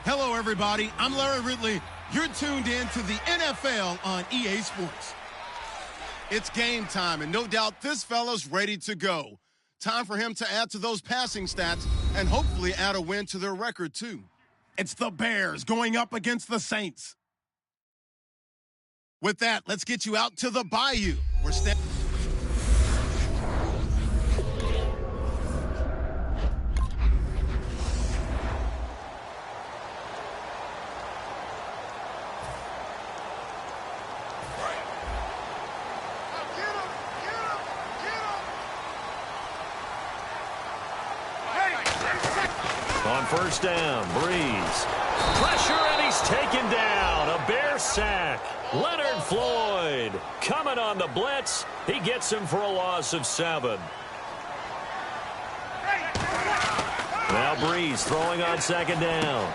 Hello, everybody. I'm Larry Ridley. You're tuned in to the NFL on EA Sports. It's game time, and no doubt this fella's ready to go. Time for him to add to those passing stats and hopefully add a win to their record, too. It's the Bears going up against the Saints. With that, let's get you out to the Bayou. We're standing. On first down, Brees. Pressure, and he's taken down. A Bear sack. Leonard Floyd coming on the blitz. He gets him for a loss of 7. Now Brees throwing on second down.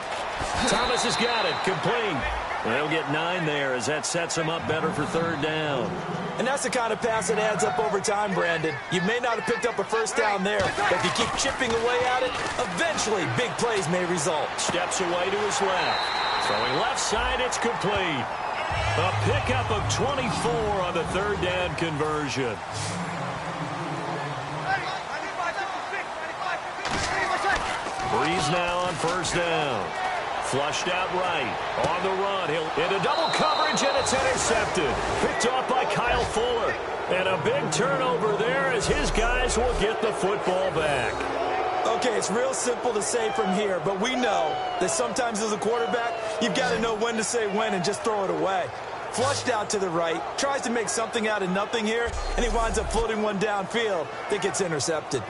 Thomas has got it. Complete. They'll get 9 there as that sets him up better for third down. And that's the kind of pass that adds up over time, Brandon. You may not have picked up a first down there, but if you keep chipping away at it, eventually big plays may result. Steps away to his left. Throwing left side, it's complete. A pickup of 24 on the third down conversion. Brees now on first down. Flushed out right. On the run. He'll into double coverage, and it's intercepted. Picked off by Kyle Fuller. And a big turnover there as his guys will get the football back. Okay, it's real simple to say from here, but we know that sometimes as a quarterback, you've got to know when to say when and just throw it away. Flushed out to the right, tries to make something out of nothing here, and he winds up floating one downfield that gets intercepted.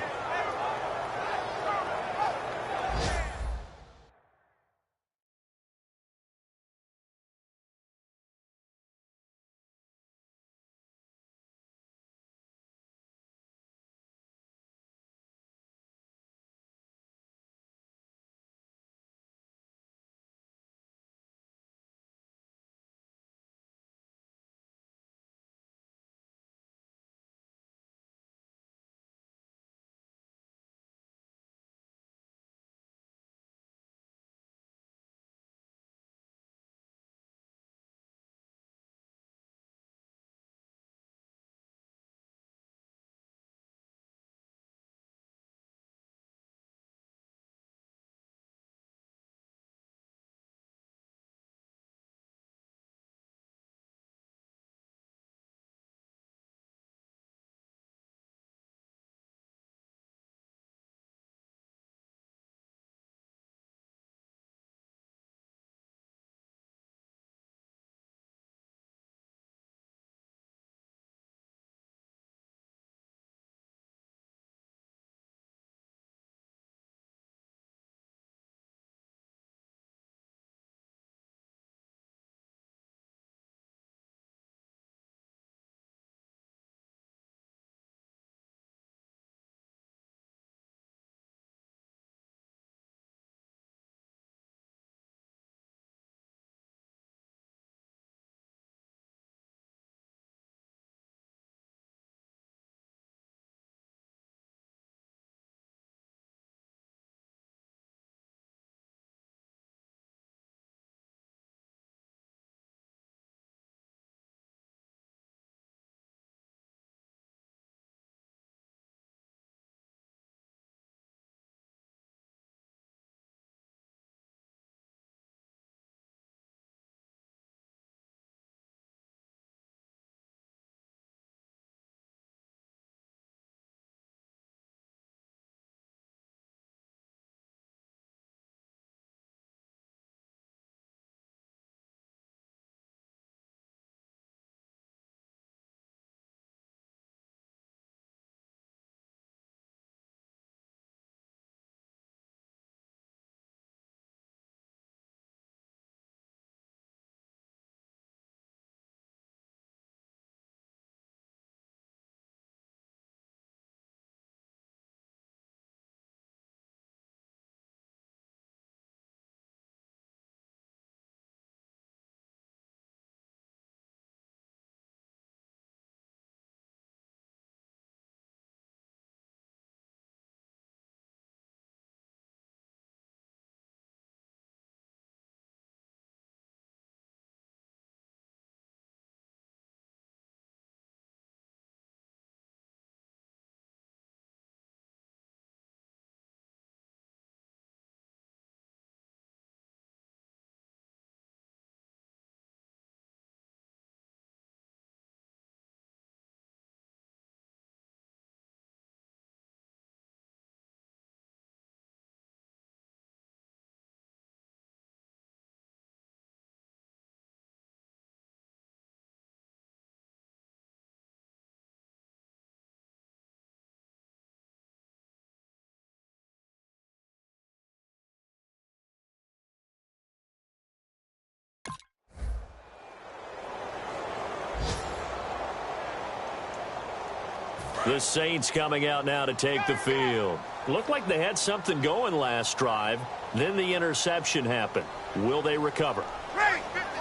The Saints coming out now to take the field. Looked like they had something going last drive. Then the interception happened. Will they recover?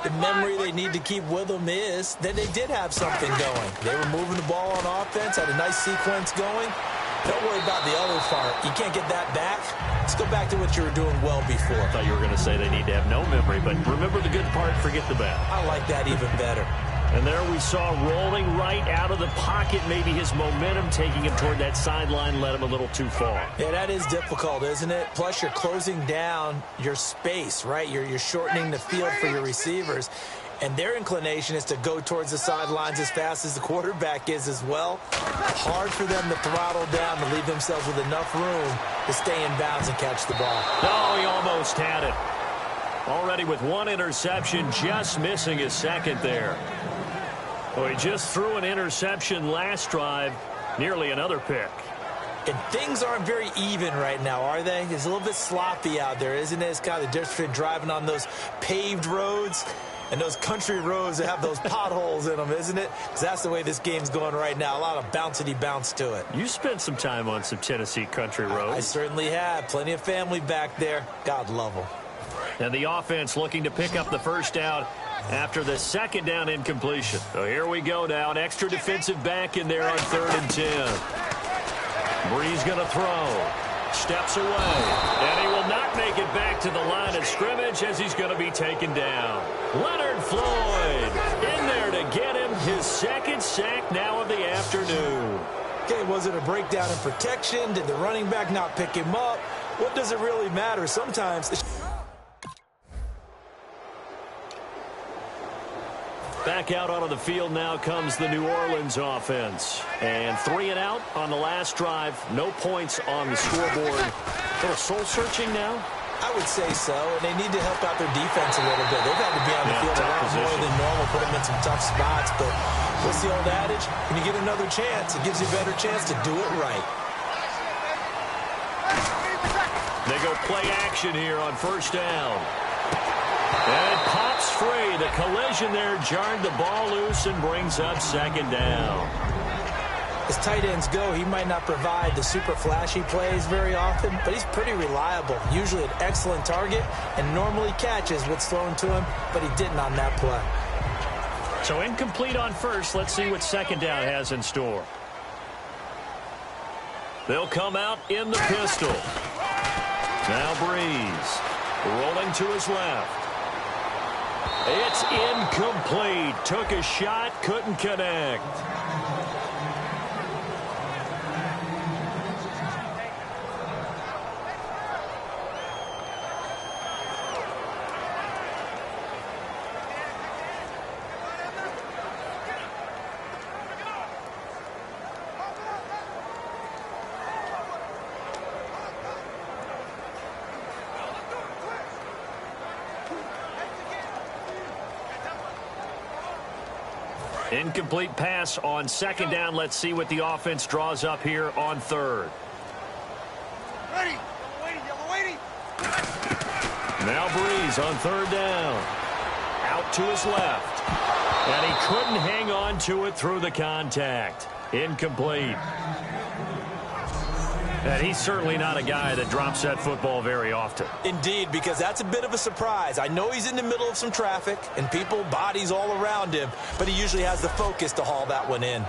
The memory they need to keep with them is that they did have something going. They were moving the ball on offense, had a nice sequence going. Don't worry about the other part. You can't get that back. Let's go back to what you were doing well before. I thought you were going to say they need to have no memory, but remember the good part, forget the bad. I like that even better. And there we saw rolling right out of the pocket. Maybe his momentum taking him toward that sideline led him a little too far. Yeah, that is difficult, isn't it? Plus, you're closing down your space, right? You're shortening the field for your receivers. And their inclination is to go towards the sidelines as fast as the quarterback is as well. Hard for them to throttle down to leave themselves with enough room to stay in bounds and catch the ball. Oh, he almost had it. Already with one interception, just missing his second there. Well, he just threw an interception last drive, nearly another pick. And things aren't very even right now, are they? It's a little bit sloppy out there, isn't it? It's kind of the difference between driving on those paved roads and those country roads that have those potholes in them, isn't it? Because that's the way this game's going right now. A lot of bouncy bounce to it. You spent some time on some Tennessee country roads. I certainly have. Plenty of family back there. God love them. And the offense looking to pick up the first down after the second down incompletion. So here we go now. An extra defensive back in there on 3rd and 10. Brees going to throw. Steps away. And he will not make it back to the line of scrimmage as he's going to be taken down. Leonard Floyd in there to get him his second sack now of the afternoon. Okay, was it a breakdown in protection? Did the running back not pick him up? What does it really matter? Sometimes... Back out onto the field now comes the New Orleans offense. And 3 and out on the last drive. No points on the scoreboard. A little soul-searching now? I would say so, and they need to help out their defense a little bit. They've had to be on the field a lot more than normal, put them in some tough spots. But what's the old adage? When you get another chance, it gives you a better chance to do it right. They go play action here on first down. And it pops free. The collision there jarred the ball loose and brings up second down. As tight ends go, he might not provide the super flashy plays very often, but he's pretty reliable. Usually an excellent target and normally catches what's thrown to him, but he didn't on that play. So incomplete on first. Let's see what second down has in store. They'll come out in the pistol. Now Brees rolling to his left. It's incomplete. Took a shot, couldn't connect. Incomplete pass on second down. Let's see what the offense draws up here on 3rd. Ready. Waiting. Now Brees on 3rd down. Out to his left. And he couldn't hang on to it through the contact. Incomplete. And he's certainly not a guy that drops that football very often. Indeed, because that's a bit of a surprise. I know he's in the middle of some traffic and people, bodies all around him, but he usually has the focus to haul that one in.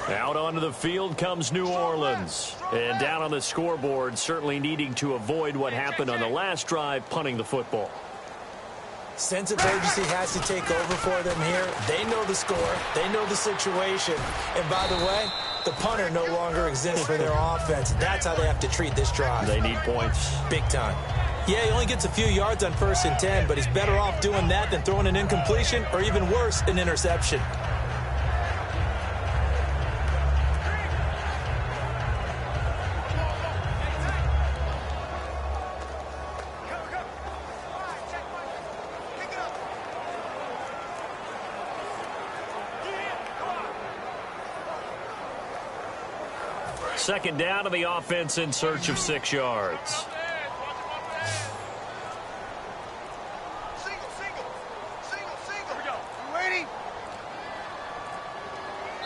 Out onto the field comes New Orleans. And down on the scoreboard, certainly needing to avoid what happened on the last drive, punting the football. Sense of urgency has to take over for them here. They know the score. They know the situation. And by the way, the punter no longer exists for their offense. That's how they have to treat this drive. They need points. Big time. Yeah, he only gets a few yards on 1st and 10, but he's better off doing that than throwing an incompletion or even worse, an interception. Second down to the offense in search of 6 yards.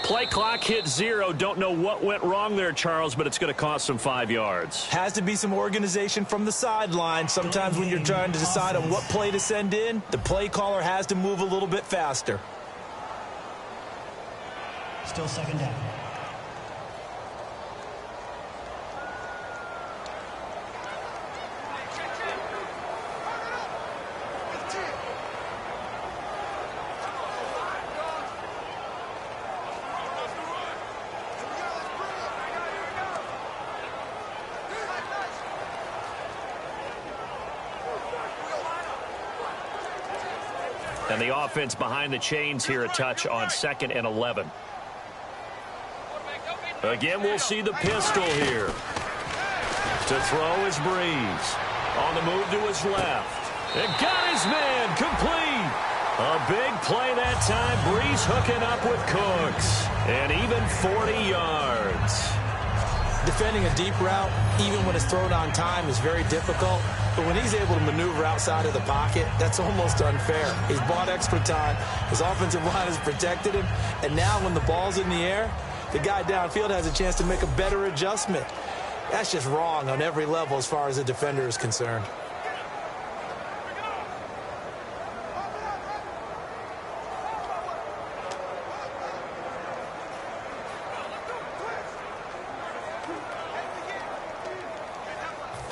Play clock hit 0. Don't know what went wrong there, Charles, but it's going to cost them 5 yards. Has to be some organization from the sideline. Sometimes when you're trying to decide on what play to send in, the play caller has to move a little bit faster. Still second down. And the offense behind the chains here a touch on 2nd and 11. Again, we'll see the pistol here. To throw is Brees. On the move to his left. And got his man complete. A big play that time. Brees hooking up with Cooks. And even 40 yards. Defending a deep route, even when it's thrown on time, is very difficult. But when he's able to maneuver outside of the pocket, that's almost unfair. He's bought extra time. His offensive line has protected him. And now when the ball's in the air, the guy downfield has a chance to make a better adjustment. That's just wrong on every level as far as the defender is concerned.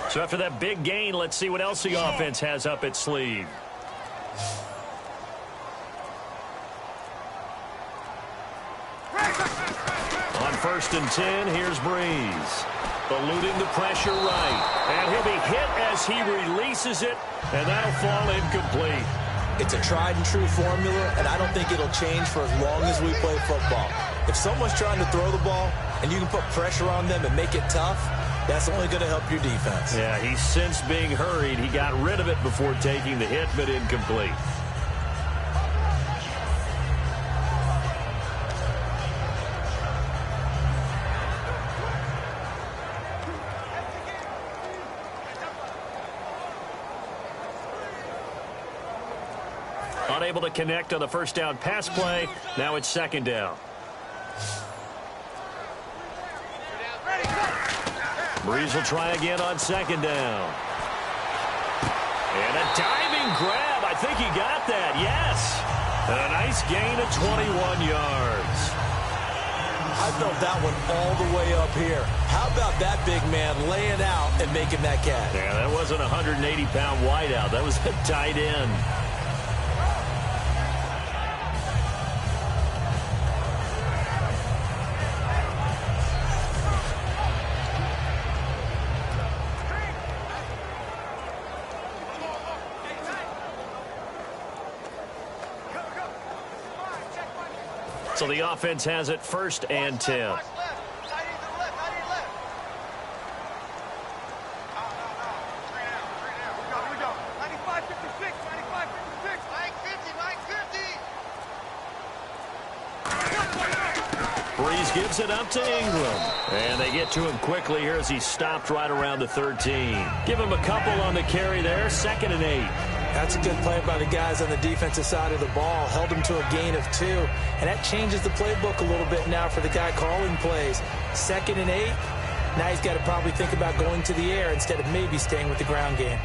So after that big gain, let's see what else the offense has up its sleeve. On 1st and 10, here's Brees. Eluding the pressure right. And he'll be hit as he releases it, and that'll fall incomplete. It's a tried-and-true formula, and I don't think it'll change for as long as we play football. If someone's trying to throw the ball, and you can put pressure on them and make it tough, that's only going to help your defense. Yeah, he's since being hurried. He got rid of it before taking the hit, but incomplete. Unable to connect on the first down pass play. Now it's 2nd down. Brees will try again on 2nd down. And a diving grab. I think he got that. Yes. And a nice gain of 21 yards. I felt that one all the way up here. How about that big man laying out and making that catch? Yeah, that wasn't a 180-pound wideout. That was a tight end. So the offense has it 1st and 10. Brees gives it up to Ingram. And they get to him quickly here as he stopped right around the 13. Give him a couple on the carry there. 2nd and 8. That's a good play by the guys on the defensive side of the ball. Held him to a gain of 2. And that changes the playbook a little bit now for the guy calling plays. 2nd and 8. Now he's got to probably think about going to the air instead of maybe staying with the ground game.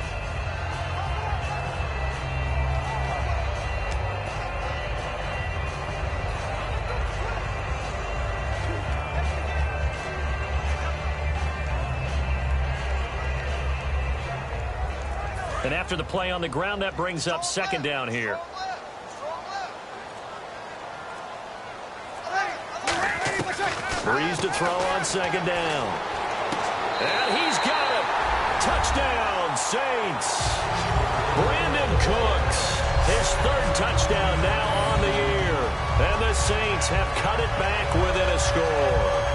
And after the play on the ground, that brings up second down here. Brees to throw on second down. And he's got it. Touchdown, Saints. Brandon Cooks, his third touchdown now on the year. And the Saints have cut it back within a score.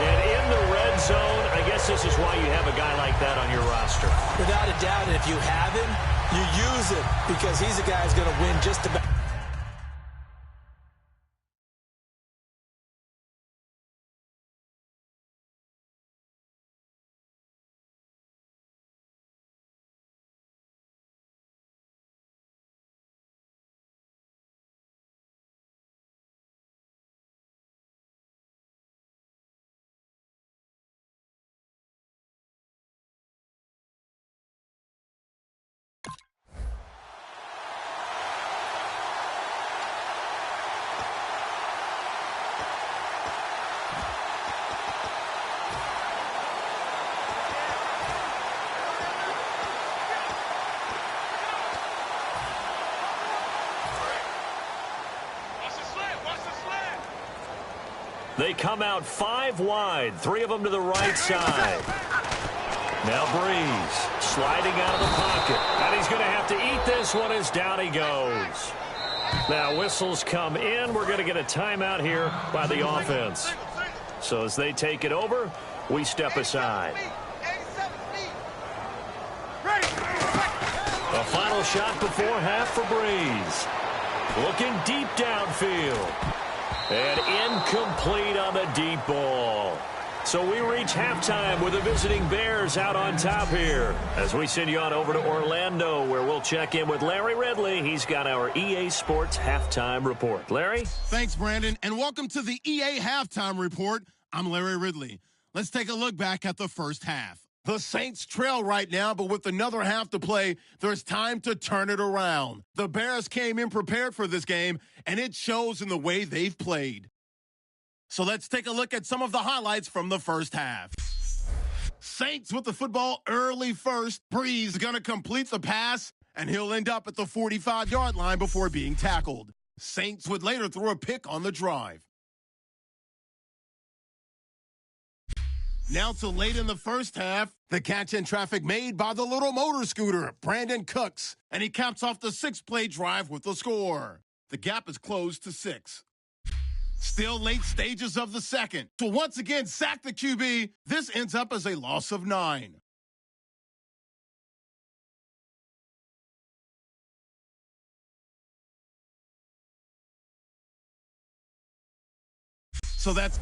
And in the red zone, I guess this is why you have a guy like that on your roster. Without a doubt, and if you have him, you use it because he's a guy who's going to win just about. They come out 5 wide, 3 of them to the right side. Now Brees sliding out of the pocket. And he's going to have to eat this one as down he goes. Now whistles come in. We're going to get a timeout here by the offense. So as they take it over, we step aside. A final shot before half for Brees. Looking deep downfield. And incomplete on the deep ball. So we reach halftime with the visiting Bears out on top here. As we send you on over to Orlando, where we'll check in with Larry Ridley. He's got our EA Sports Halftime Report. Larry? Thanks, Brandon, and welcome to the EA Halftime Report. I'm Larry Ridley. Let's take a look back at the first half. The Saints trail right now, but with another half to play, there's time to turn it around. The Bears came in prepared for this game, and it shows in the way they've played. So let's take a look at some of the highlights from the first half. Saints with the football early first. Brees going to complete the pass, and he'll end up at the 45-yard line before being tackled. Saints would later throw a pick on the drive. Now to late in the first half, the catch in traffic made by the little motor scooter, Brandon Cooks, and he caps off the 6-play drive with the score. The gap is closed to 6. Still late stages of the second. To once again sack the QB, this ends up as a loss of 9. So that's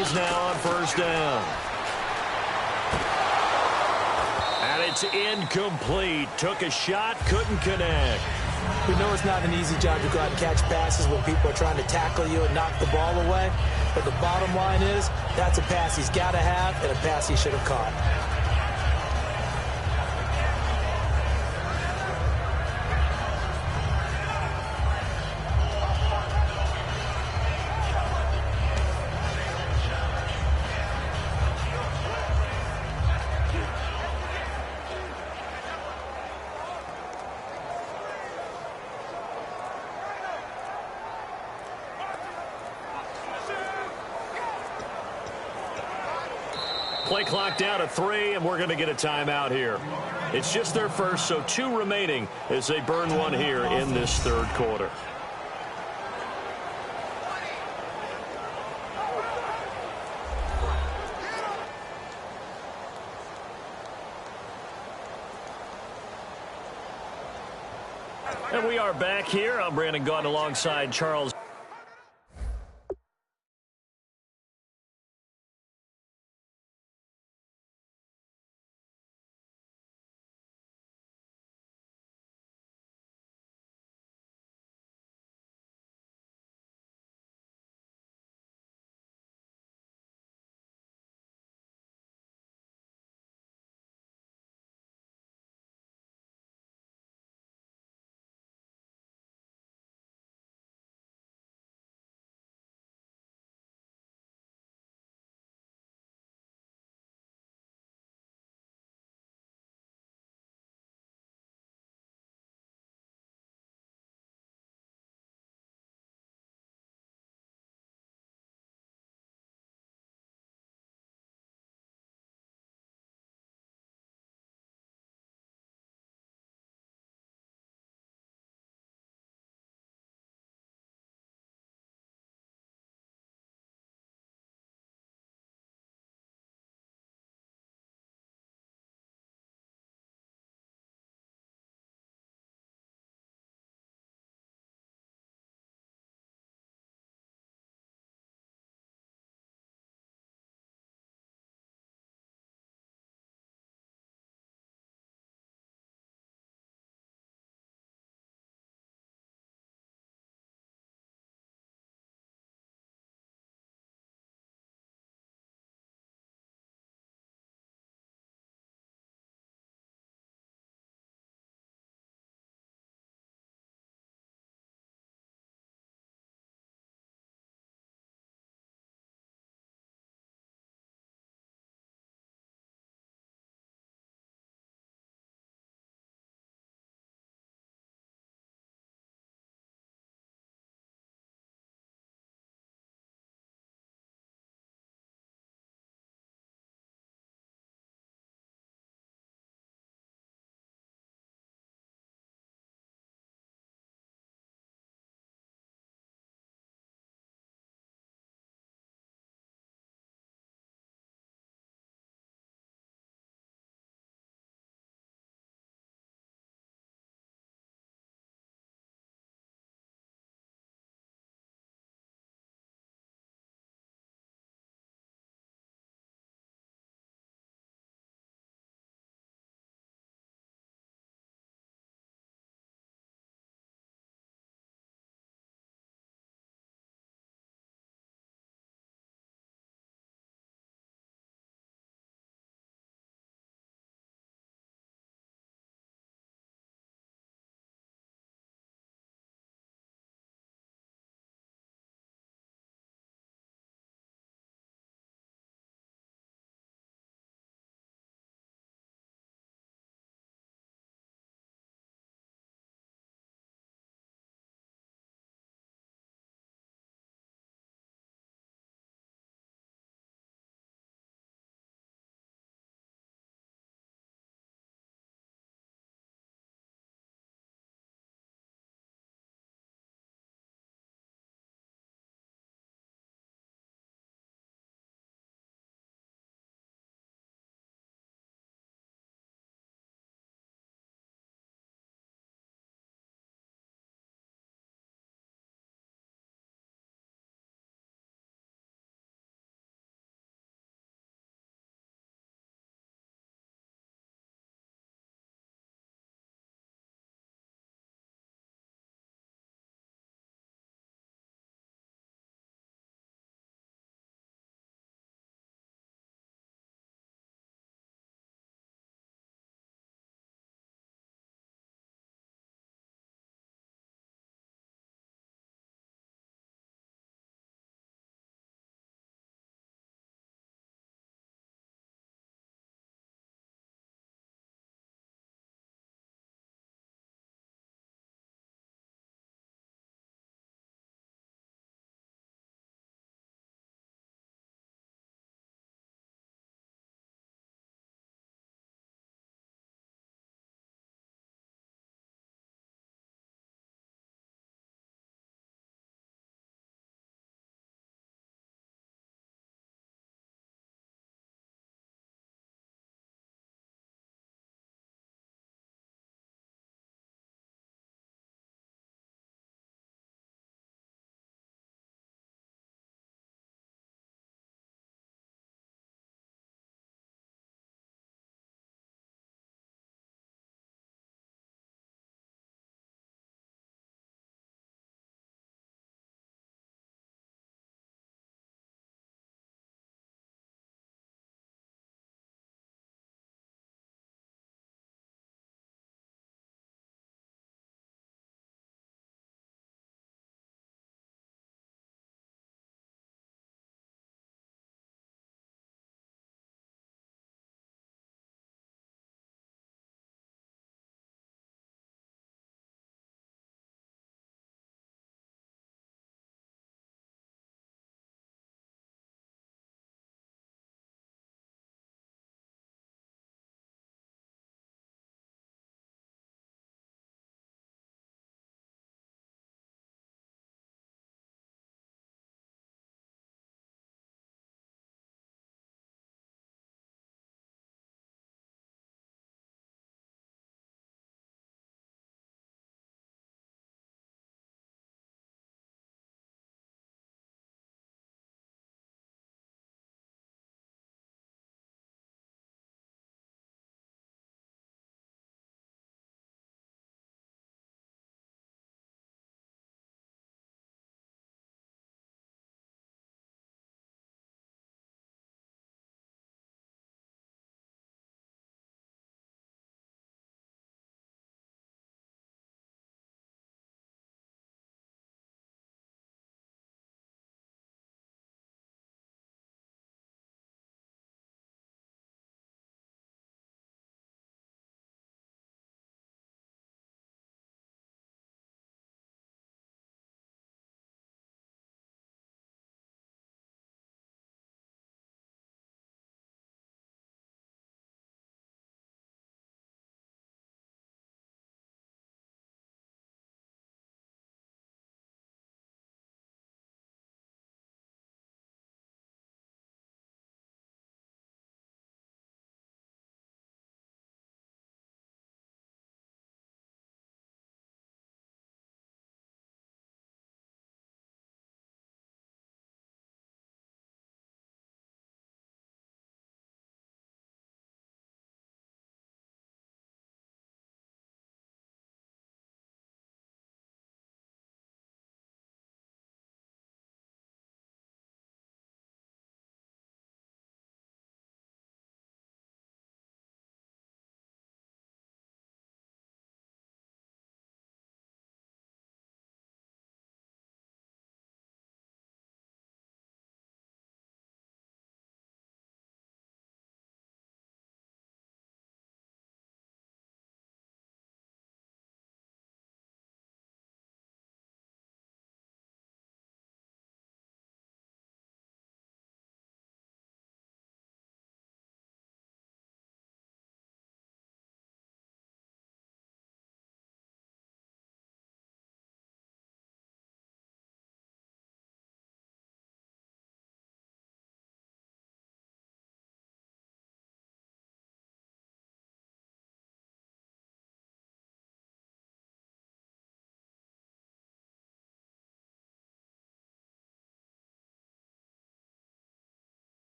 Brees now on first down. And it's incomplete. Took a shot, couldn't connect. We know it's not an easy job to go out and catch passes when people are trying to tackle you and knock the ball away. But the bottom line is, that's a pass he's got to have and a pass he should have caught. Play clock down to 3, and we're going to get a timeout here. It's just their first, so 2 remaining as they burn one here in this third quarter. And we are back here. I'm Brandon Gaudin alongside Charles.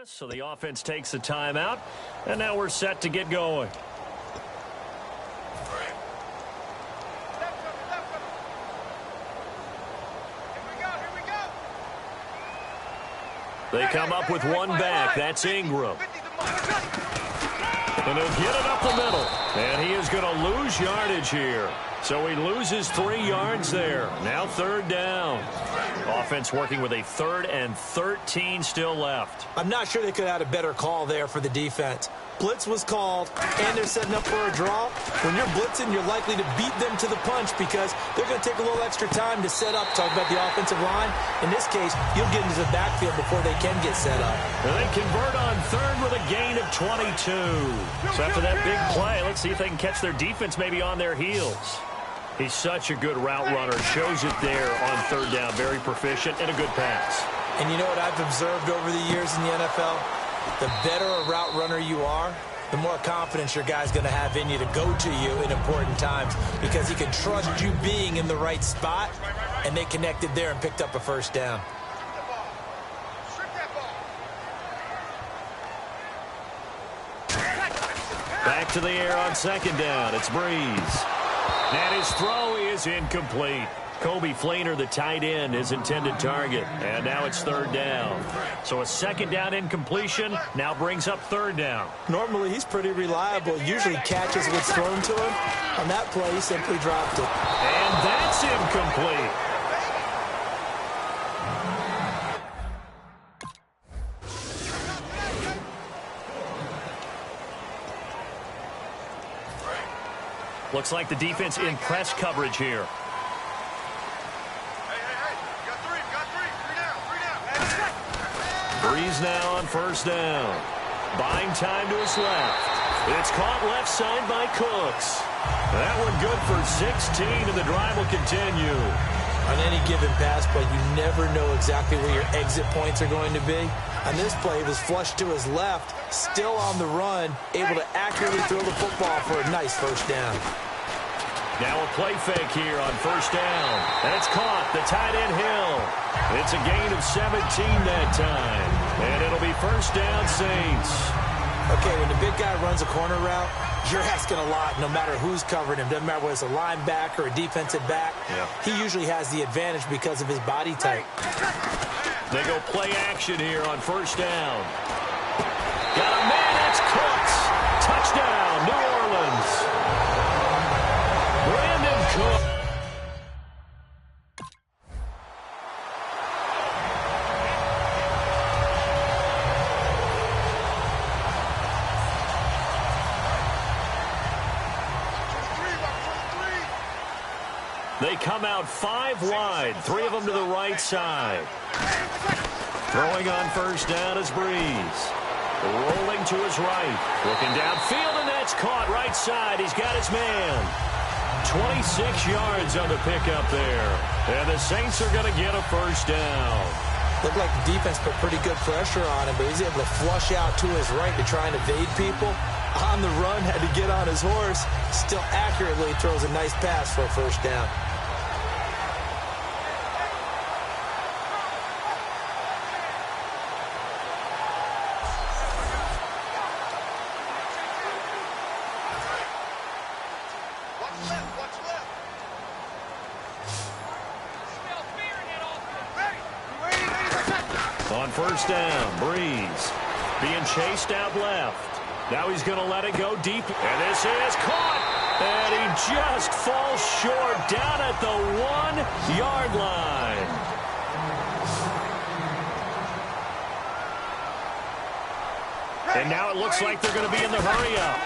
So the offense takes a timeout, and now we're set to get going. They come up with one back. That's Ingram. And he'll get it up the middle. And he is going to lose yardage here. So he loses 3 yards there. Now 3rd down. Offense working with a 3rd and 13 still left. I'm not sure they could have had a better call there for the defense. Blitz was called, and they're setting up for a draw. When you're blitzing, you're likely to beat them to the punch because they're going to take a little extra time to set up. Talk about the offensive line. In this case, you'll get into the backfield before they can get set up. And they convert on 3rd with a gain of 22. So after that big play, let's see if they can catch their defense maybe on their heels. He's such a good route runner. Shows it there on 3rd down. Very proficient and a good pass. And you know what I've observed over the years in the NFL? The better a route runner you are, the more confidence your guy's going to have in you to go to you in important times because he can trust you being in the right spot, and they connected there and picked up a 1st down. Back to the air on 2nd down. It's Brees. And his throw is incomplete. Kobe Fleener, the tight end, his intended target. And now it's 3rd down. So a 2nd down incompletion now brings up 3rd down. Normally, he's pretty reliable. Usually catches what's thrown to him. On that play, he simply dropped it. And that's incomplete. Looks like the defense in press coverage here. Brees now on 1st down. Buying time to his left. It's caught left side by Cooks. That one good for 16, and the drive will continue. On any given pass play, you never know exactly where your exit points are going to be. On this play, it was flushed to his left, still on the run, able to accurately throw the football for a nice 1st down. Now a play fake here on 1st down. And it's caught. The tight end Hill. It's a gain of 17 that time. And it'll be 1st down Saints. Okay, when the big guy runs a corner route, you're asking a lot no matter who's covering him. Doesn't matter whether it's a linebacker or a defensive back. Yeah. He usually has the advantage because of his body type. They go play action here on 1st down. Got a man. That's Cooks. Touchdown, New Orleans. Brandon Cook. They come out 5 wide, 3 of them to the right side. Throwing on 1st down is Brees. Rolling to his right. Looking downfield, and that's caught right side. He's got his man. 26 yards on the pickup there. And the Saints are going to get a 1st down. Looked like the defense put pretty good pressure on him, but he's able to flush out to his right to try and evade people. On the run, had to get on his horse. Still accurately throws a nice pass for a 1st down. On 1st down, Brees being chased out left. Now he's going to let it go deep. And this is caught. And he just falls short down at the 1-yard line. And now it looks like they're going to be in the hurry up.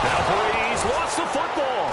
Now Brees lost the football.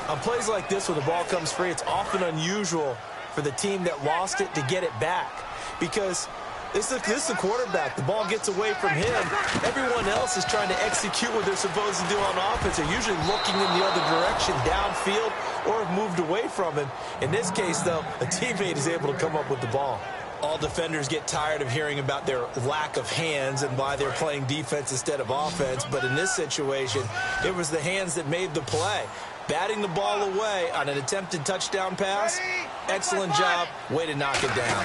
On plays like this, when the ball comes free, it's often unusual for the team that lost it to get it back. Because this is the quarterback. The ball gets away from him. Everyone else is trying to execute what they're supposed to do on offense. They're usually looking in the other direction, downfield, or have moved away from him. In this case, though, a teammate is able to come up with the ball. All defenders get tired of hearing about their lack of hands and why they're playing defense instead of offense. But in this situation, it was the hands that made the play. Batting the ball away on an attempted touchdown pass, Excellent job. Way to knock it down.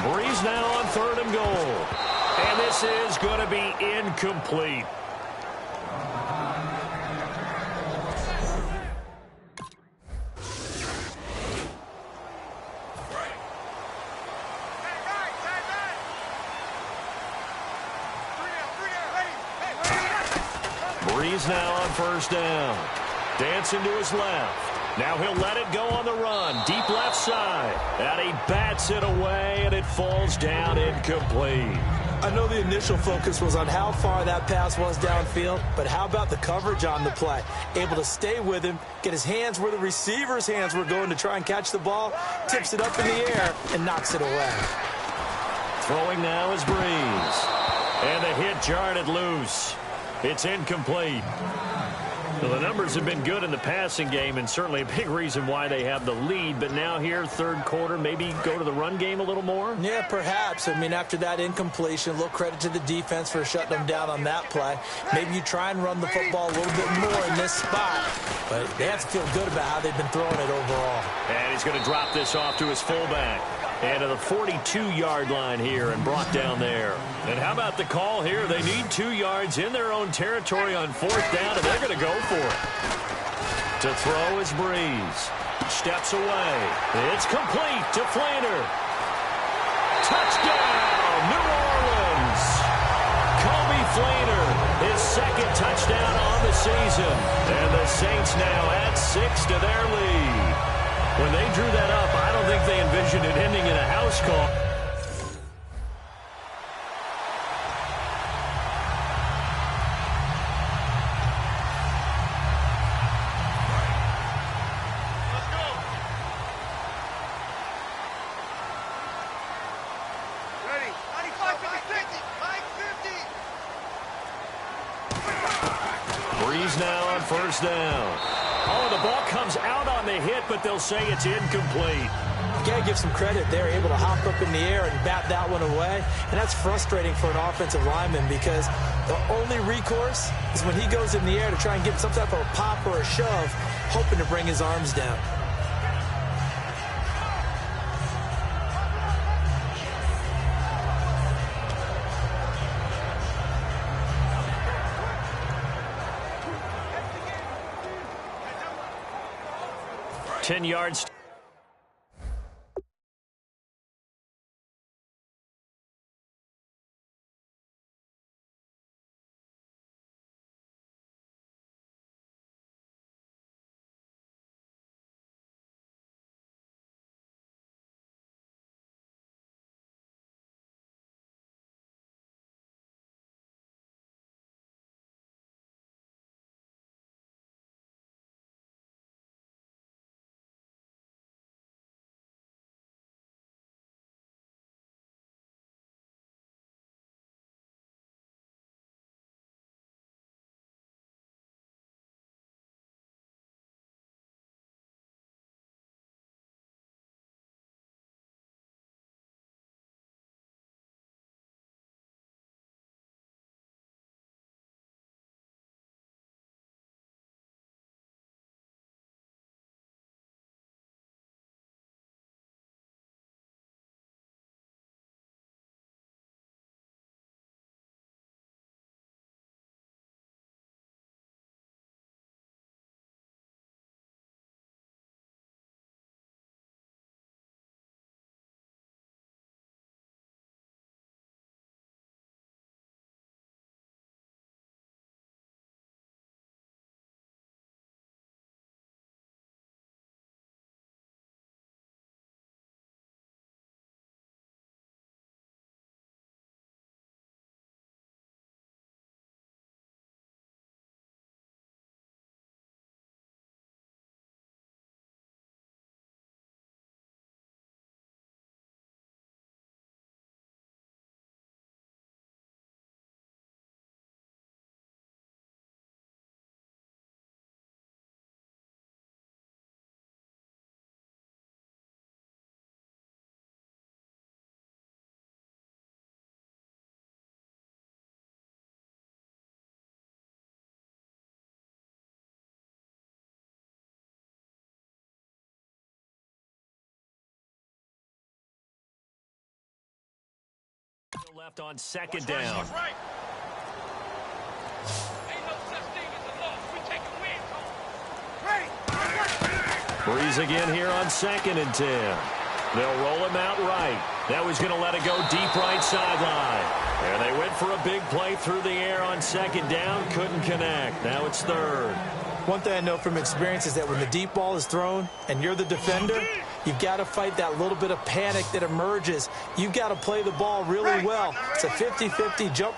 Brees now on 3rd and goal. And this is going to be incomplete. Brees now on 1st down. Dancing to his left. Now he'll let it go on the run. Deep left side. And he bats it away, and it falls down incomplete. I know the initial focus was on how far that pass was downfield, but how about the coverage on the play? Able to stay with him, get his hands where the receiver's hands were going to try and catch the ball, tips it up in the air, and knocks it away. Throwing now is Brees. And the hit jarred it loose. It's incomplete. Well, the numbers have been good in the passing game, and certainly a big reason why they have the lead. But now here, 3rd quarter, maybe go to the run game a little more? Yeah, perhaps. I mean, after that incompletion, a little credit to the defense for shutting them down on that play. Maybe you try and run the football a little bit more in this spot. But they have to feel good about how they've been throwing it overall. And he's going to drop this off to his fullback. And to the 42-yard line here and brought down there. And how about the call here? They need 2 yards in their own territory on 4th down, and they're going to go for it. To throw is Brees. Steps away. It's complete to Flainer. Touchdown, New Orleans. Kobe Flainer, his 2nd touchdown on the season. And the Saints now add 6 to their lead. When they drew that up, I don't think they envisioned it ending in a house call. Let's go. Ready. 95, 50. Brees now on 1st down. Oh, the ball comes out on the hit, but they'll say it's incomplete. You got to give some credit. They're able to hop up in the air and bat that one away. And that's frustrating for an offensive lineman because the only recourse is when he goes in the air to try and give some type of a pop or a shove, hoping to bring his arms down. Ten yards. Left on second down. Brees again here on 2nd and 10. They'll roll him out right. Now he's going to let it go deep right sideline. And they went for a big play through the air on 2nd down. Couldn't connect. Now it's 3rd. One thing I know from experience is that when the deep ball is thrown and you're the defender, you've got to fight that little bit of panic that emerges. You've got to play the ball really well. It's a 50-50 jump.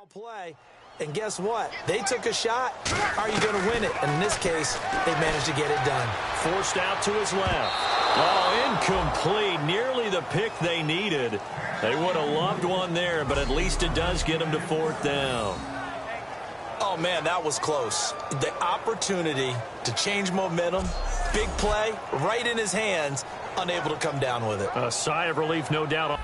play. And guess what? They took a shot. How are you going to win it? And in this case, they managed to get it done. Forced out to his left. Oh, incomplete. Nearly the pick they needed. They would have loved one there, but at least it does get them to 4th down. Oh, man, that was close. The opportunity to change momentum, big play, right in his hands, unable to come down with it. A sigh of relief, no doubt.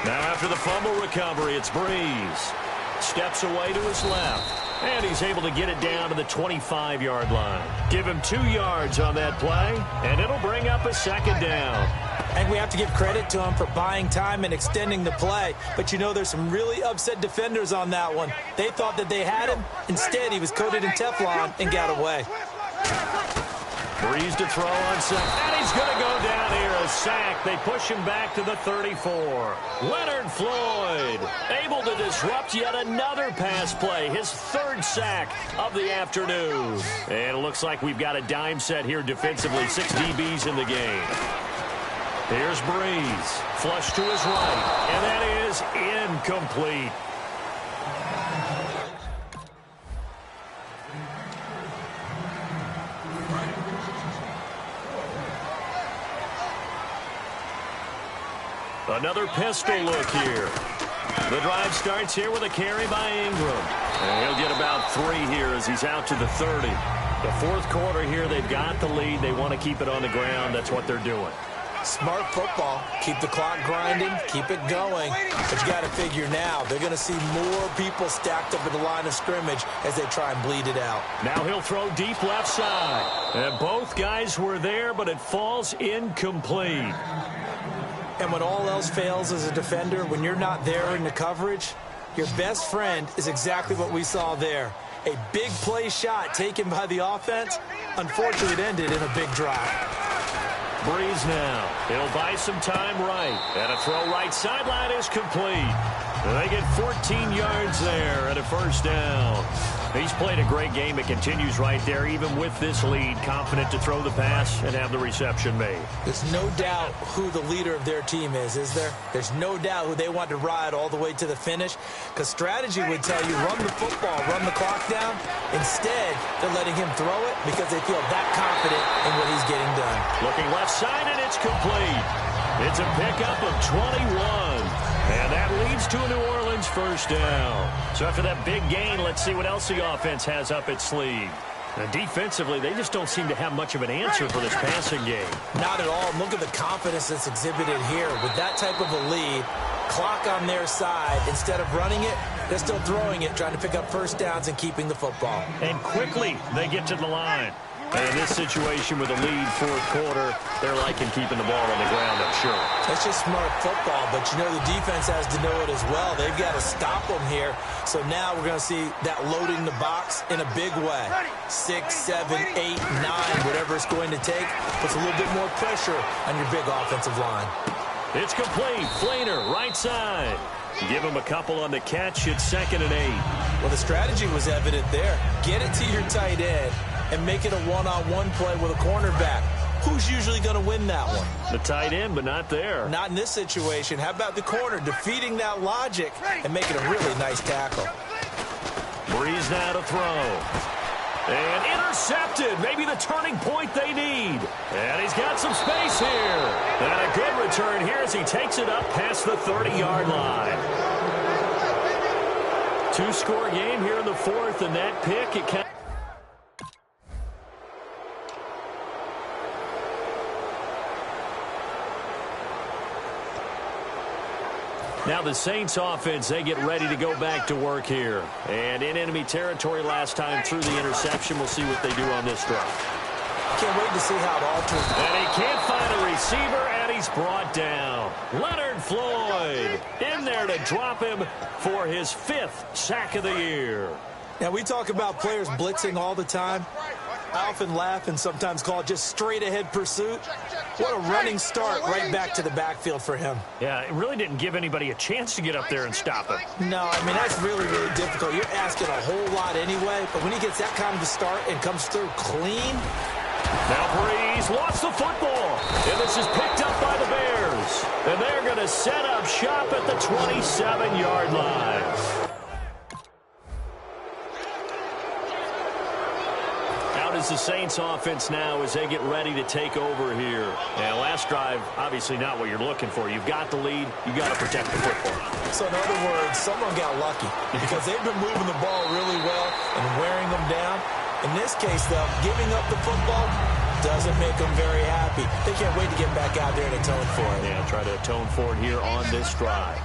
Now after the fumble recovery, it's Brees. Steps away to his left. And he's able to get it down to the 25-yard line. Give him 2 yards on that play, and it'll bring up a 2nd down. And we have to give credit to him for buying time and extending the play. But, you know, there's some really upset defenders on that one. They thought that they had him. Instead, he was coated in Teflon and got away. Brees to throw on second. And he's going to go down here. A sack. They push him back to the 34. Leonard Floyd able to disrupt yet another pass play. His 3rd sack of the afternoon. And it looks like we've got a dime set here defensively. 6 DBs in the game. Here's Brees. Flush to his right. And that is incomplete. Another pistol look here. The drive starts here with a carry by Ingram. And he'll get about 3 here as he's out to the 30. The 4th quarter here, they've got the lead. They want to keep it on the ground. That's what they're doing. Smart football. Keep the clock grinding. Keep it going. But you got to figure now, they're going to see more people stacked up at the line of scrimmage as they try and bleed it out. Now he'll throw deep left side. And both guys were there, but it falls incomplete. And when all else fails as a defender, when you're not there in the coverage, your best friend is exactly what we saw there. A big play shot taken by the offense. Unfortunately, it ended in a big drive. Brees now. He'll buy some time right. And a throw right sideline is complete. And they get 14 yards there at a 1st down. He's played a great game. It continues right there, even with this lead. Confident to throw the pass and have the reception made. There's no doubt who the leader of their team is there? There's no doubt who they want to ride all the way to the finish. Because strategy would tell you, run the football, run the clock down. Instead, they're letting him throw it because they feel that confident in what he's getting done. Looking left side, and it's complete. It's a pickup of 21. And that leads to a New Orleans 1st down. So after that big gain, let's see what else the offense has up its sleeve. And defensively, they just don't seem to have much of an answer for this passing game. Not at all. Look at the confidence that's exhibited here. With that type of a lead, clock on their side, instead of running it, they're still throwing it, trying to pick up 1st downs and keeping the football. And quickly, they get to the line. And in this situation with a lead 4th quarter, they're liking keeping the ball on the ground, I'm sure. That's just smart football, but you know the defense has to know it as well. They've got to stop them here. So now we're going to see that loading the box in a big way. 6, 7, 8, 9, whatever it's going to take, puts a little bit more pressure on your big offensive line. It's complete. Flainer, right side. Give him a couple on the catch. It's 2nd and 8. Well, the strategy was evident there. Get it to your tight end and make it a one-on-one play with a cornerback. Who's usually going to win that one? The tight end, but not there. Not in this situation. How about the corner defeating that logic and making a really nice tackle? Brees now to throw. And intercepted. Maybe the turning point they need. And he's got some space here. And a good return here as he takes it up past the 30-yard line. Two-score game here in the fourth, and that pick, it kind of... Now the Saints offense, they get ready to go back to work here. And in enemy territory last time through the interception. We'll see what they do on this drive. Can't wait to see how it alters. And he can't find a receiver, and he's brought down. Leonard Floyd in there to drop him for his 5th sack of the year. Now, we talk about players blitzing all the time. I often laugh and sometimes call it just straight-ahead pursuit. What a running start right back to the backfield for him. Yeah, it really didn't give anybody a chance to get up there and stop him. No, I mean, that's really, really difficult. You're asking a whole lot anyway, but when he gets that kind of a start and comes through clean. Now Brees lost the football, and this is picked up by the Bears. And they're going to set up shop at the 27-yard line. Is the Saints offense now as they get ready to take over here. And last drive, obviously not what you're looking for. You've got the lead. You've got to protect the football. So in other words, someone got lucky because they've been moving the ball really well and wearing them down. In this case, though, giving up the football doesn't make them very happy. They can't wait to get back out there and atone for it. Yeah, try to atone for it here on this drive.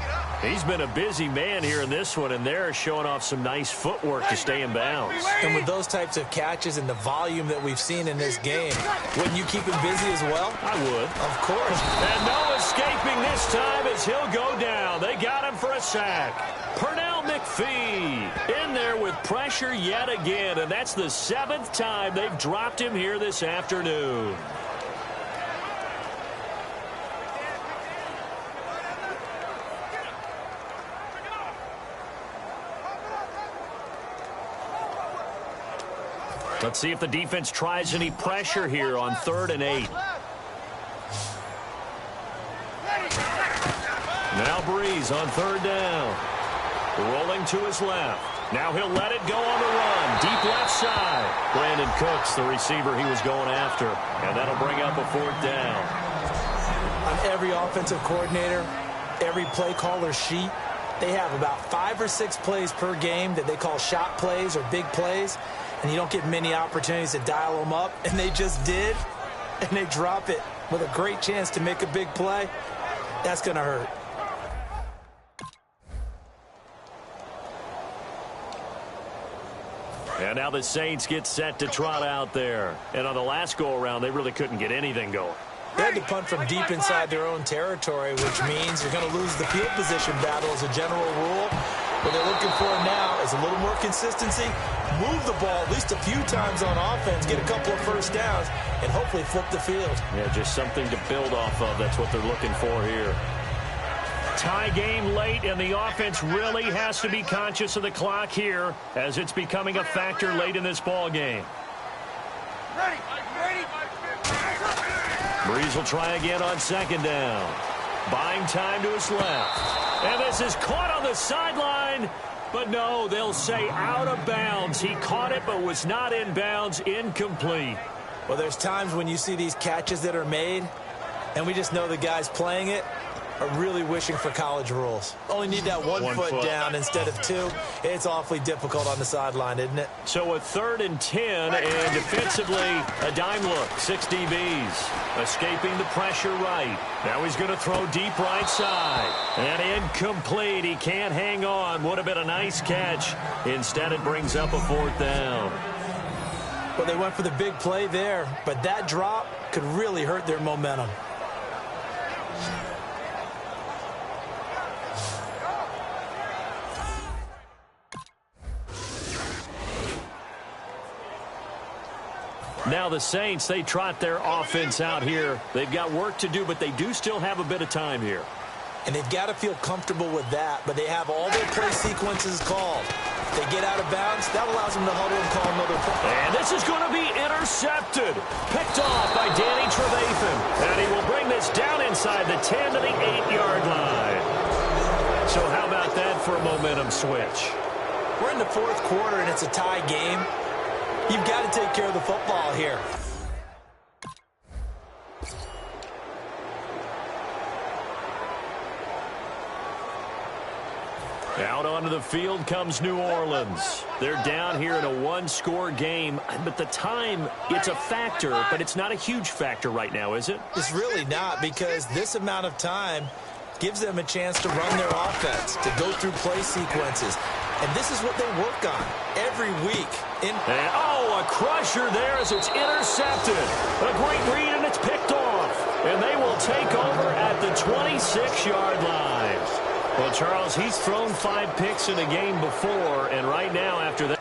He's been a busy man here in this one, and they're showing off some nice footwork to stay in bounds. And with those types of catches and the volume that we've seen in this game, wouldn't you keep him busy as well? I would. Of course. And no escaping this time as he'll go down. They got him for a sack. Pernell McPhee in there with pressure yet again, and that's the 7th time they've dropped him here this afternoon. Let's see if the defense tries any pressure here on 3rd and 8. Now Brees on 3rd down. Rolling to his left. Now he'll let it go on the run. Deep left side. Brandon Cooks, the receiver he was going after. And that'll bring up a 4th down. On every offensive coordinator, every play caller sheet, they have about 5 or 6 plays per game that they call shot plays or big plays. And you don't get many opportunities to dial them up. And they just did. And they drop it with a great chance to make a big play. That's going to hurt. And now the Saints get set to trot out there. And on the last go-around, they really couldn't get anything going. They had to punt from deep inside their own territory, which means you're going to lose the field position battle as a general rule. What they're looking for now is a little more consistency, move the ball at least a few times on offense, get a couple of first downs, and hopefully flip the field. Yeah, just something to build off of. That's what they're looking for here. Tie game late, and the offense really has to be conscious of the clock here as it's becoming a factor late in this ball game. Ready. Brees will try again on 2nd down. Buying time to his left. And this is caught on the sideline. But no, they'll say out of bounds. He caught it but was not in bounds. Incomplete. Well, there's times when you see these catches that are made, and we just know the guys playing it are really wishing for college rules. Only need that one foot down instead of 2. It's awfully difficult on the sideline, isn't it? So a 3rd and 10, and defensively, a dime look. 6 DBs escaping the pressure right. Now he's going to throw deep right side. And incomplete. He can't hang on. Would have been a nice catch. Instead, it brings up a 4th down. Well, they went for the big play there, but that drop could really hurt their momentum. Now the Saints, they trot their offense out here. They've got work to do, but they do still have a bit of time here. And they've got to feel comfortable with that, but they have all their play sequences called. If they get out of bounds, that allows them to huddle and call another play. And this is going to be intercepted. Picked off by Danny Trevathan. And he will bring this down inside the 10 to the 8-yard line. So how about that for a momentum switch? We're in the 4th quarter, and it's a tie game. You've got to take care of the football here. Out onto the field comes New Orleans. They're down here in a one-score game, but the time, it's a factor, but it's not a huge factor right now, is it? It's really not, because this amount of time gives them a chance to run their offense, to go through play sequences. And this is what they work on every week. A crusher there as it's intercepted. A great read, and it's picked off. And they will take over at the 26-yard line. Well, Charles, he's thrown 5 picks in a game before, and right now after that,